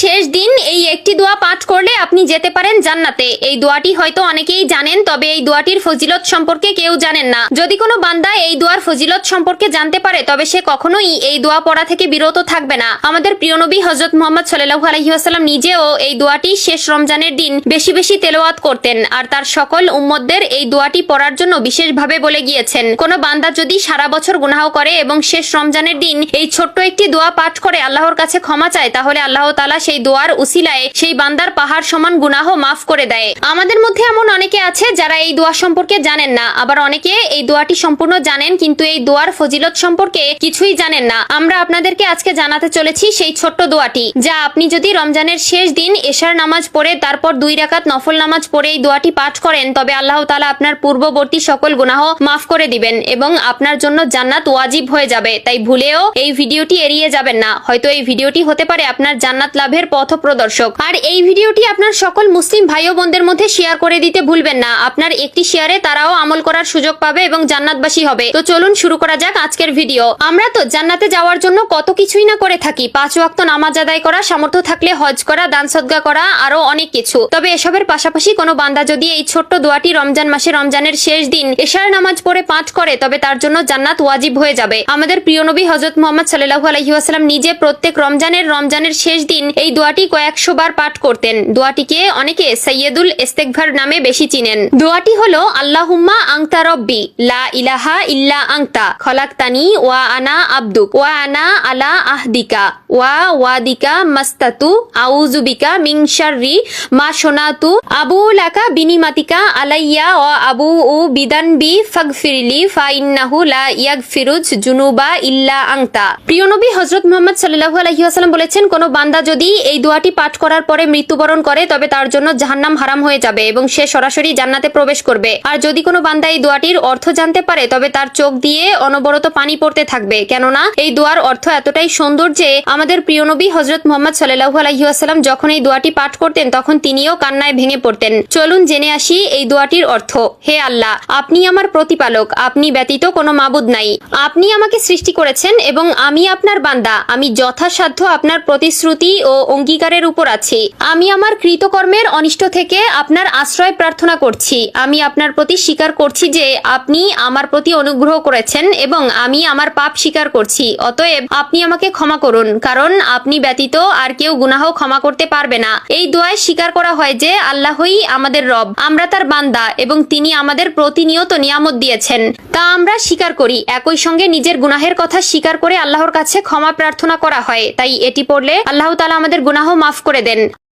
শেষ দিন এই একটি দোয়া পাঠ করলে আপনি যেতে পারেন জান্নাতে। এই দোয়াটি হয়তো অনেকেই জানেন, তবে এই দোয়াটির ফজিলত সম্পর্কে কেউ জানেন না। যদি কোনো বান্দা এই দোয়ার ফজিলত সম্পর্কে জানতে পারে তবে সে কখনোই এই দোয়া পড়া থেকে বিরত থাকবে না। আমাদের প্রিয় নবী হযরত মুহাম্মদ সাল্লাল্লাহু আলাইহি ওয়াসাল্লাম নিজেও এই দোয়াটি শেষ রমজানের দিন বেশি বেশি তেলাওয়াত করতেন, আর তার সকল উম্মতদের এই দোয়াটি পড়ার জন্য বিশেষভাবে বলে গিয়েছেন। কোনো বান্দা যদি সারা বছর গুনাহ করে এবং শেষ রমজানের দিন এই ছোট্ট একটি দোয়া পাঠ করে আল্লাহর কাছে ক্ষমা চায়, তাহলে আল্লাহ তাআলা সেই দোয়ার উসিলায় সেই বান্দার পাহাড় সমান গুনাহ মাফ করে দেয়। আমাদের মধ্যে এমন অনেকে আছে যারা এই দোয়া সম্পর্কে জানেন না, আবার অনেকে এই দোয়াটি সম্পূর্ণ জানেন কিন্তু এই দোয়ার ফজিলত সম্পর্কে কিছুই জানেন না। আমরা আপনাদেরকে আজকে জানাতে চলেছি সেই ছোট্ট দোয়াটি, যা আপনি যদি রমজানের শেষ দিন এশার নামাজ পড়ে তারপর 2 রাকাত নফল নামাজ পড়ে এই দোয়াটি পাঠ করেন তবে আল্লাহ তাআলা আপনার পূর্ববর্তী সকল গুনাহ মাফ করে দিবেন এবং আপনার জন্য জান্নাত ওয়াজিব হয়ে যাবে। তাই ভুলেও এই ভিডিওটি এড়িয়ে যাবেন না, হয়তো এই ভিডিওটি হতে পারে আপনার জান্নাত লাভের পথ প্রদর্শক। আর এই ভিডিওটি আপনার সকল মুসলিম ভাই ও বোনদের মধ্যে শেয়ার করে দিতে ভুলবেন না। আপনার একটি শেয়ারে তারাও আমল করার সুযোগ পাবে এবং জান্নাতবাসী হবে। তো চলুন শুরু করা যাক আজকের ভিডিও। আমরা তো জান্নাতে যাওয়ার জন্য কত কিছুই না করে থাকি, 5 ওয়াক্ত নামাজ আদায় করা, সামর্থ্য থাকলে হজ করা, দান সদকা করা, আরো অনেক কিছু। তবে এসবের পাশাপাশি কোনো বান্দা যদি এই ছোট্ট দোয়াটি রমজান মাসে রমজানের শেষ দিন এশার নামাজ পড়ে পাঠ করে তবে তার জন্য জান্নাত ওয়াজিব হয়ে যাবে। আমাদের প্রিয় নবী হযরত মুহাম্মদ সাল্লাল্লাহু আলাইহি ওয়াসাল্লাম নিজে প্রত্যেক রমজানের শেষ দিন এই দোয়াটি কয়েকশো বার পাঠ করতেন। দোয়াটিকে অনেকে সাইয়্যিদুল ইস্তেগফার নামে বেশি চিনেন। দোয়াটি হলো আল্লাহুম্মা আনতা রব্বি লা ইলাহা ইল্লা আনতা খলাকতানি ওয়া আনা আবদুক ওয়া আনা আলা আহদিকা ওয়া ওয়াদিকা মাস্তাতু আউযু বিকা মিন শাররি মা শনাতু আবু লাকা বিনিমাতিকা আলাইয়া ওয়া আবু উ বিদানবি ফাগফিরলি ফা ইন্নাহু লা ইয়াগফিরুজ জুনুবা ইল্লা আনতা। প্রিয় নবী হযরত মুহাম্মদ সাল্লাল্লাহু আলাইহি ওয়াসাল্লাম বলেছেন, কোন বান্দা যদি এই দোয়াটি পাঠ করার পরে মৃত্যুবরণ করে তবে তার জন্য জাহান্নাম হারাম হয়ে যাবে এবং সে সরাসরি জান্নাতে প্রবেশ করবে। আর যদি কোনো বান্দা এই দোয়াটির অর্থ জানতে পারে তবে তার চোখ দিয়ে অনবরত পানি পড়তে থাকবে, কেননা এই দোয়ার অর্থ এতটাই সুন্দর যে আমাদের প্রিয় নবী হযরত মুহাম্মদ সাল্লাল্লাহু আলাইহি ওয়াসাল্লাম যখন এই দোয়াটি পাঠ করতেন তখন তিনিও কান্নায় ভেঙে পড়তেন। চলুন জেনে আসি এই দোয়াটির অর্থ। হে আল্লাহ, আপনি আমার প্রতিপালক, আপনি ব্যতীত কোনো মাবুদ নাই। আপনি আমাকে সৃষ্টি করেছেন এবং আমি আপনার বান্দা। আমি যথাসাধ্য আপনার প্রতিশ্রুতি ও অঙ্গীকারের উপর আছি। আমি আমার কৃতকর্মের অনিষ্ট থেকে আপনার আশ্রয় প্রার্থনা করছি। আমি আপনার প্রতি স্বীকার করছি যে আপনি আমার প্রতি অনুগ্রহ করেছেন এবং আমি আমার পাপ স্বীকার করছি। অতএব আপনি আমাকে ক্ষমা করুন, কারণ আপনি ব্যতীত আর কেউ গুনাহ ক্ষমা করতে পারবে না। এই দোয়ায় স্বীকার করা হয় যে আল্লাহই আমাদের রব, আমরা তার বান্দা এবং তিনি আমাদের প্রতিনিয়ত নিয়ামত দিয়েছেন, তা আমরা স্বীকার করি। একই সঙ্গে নিজের গুনাহের কথা স্বীকার করে আল্লাহর কাছে ক্ষমা প্রার্থনা করা হয়। তাই এটি পড়লে আল্লাহ তাআলা আমাদের গুনাহ মাফ করে দেন।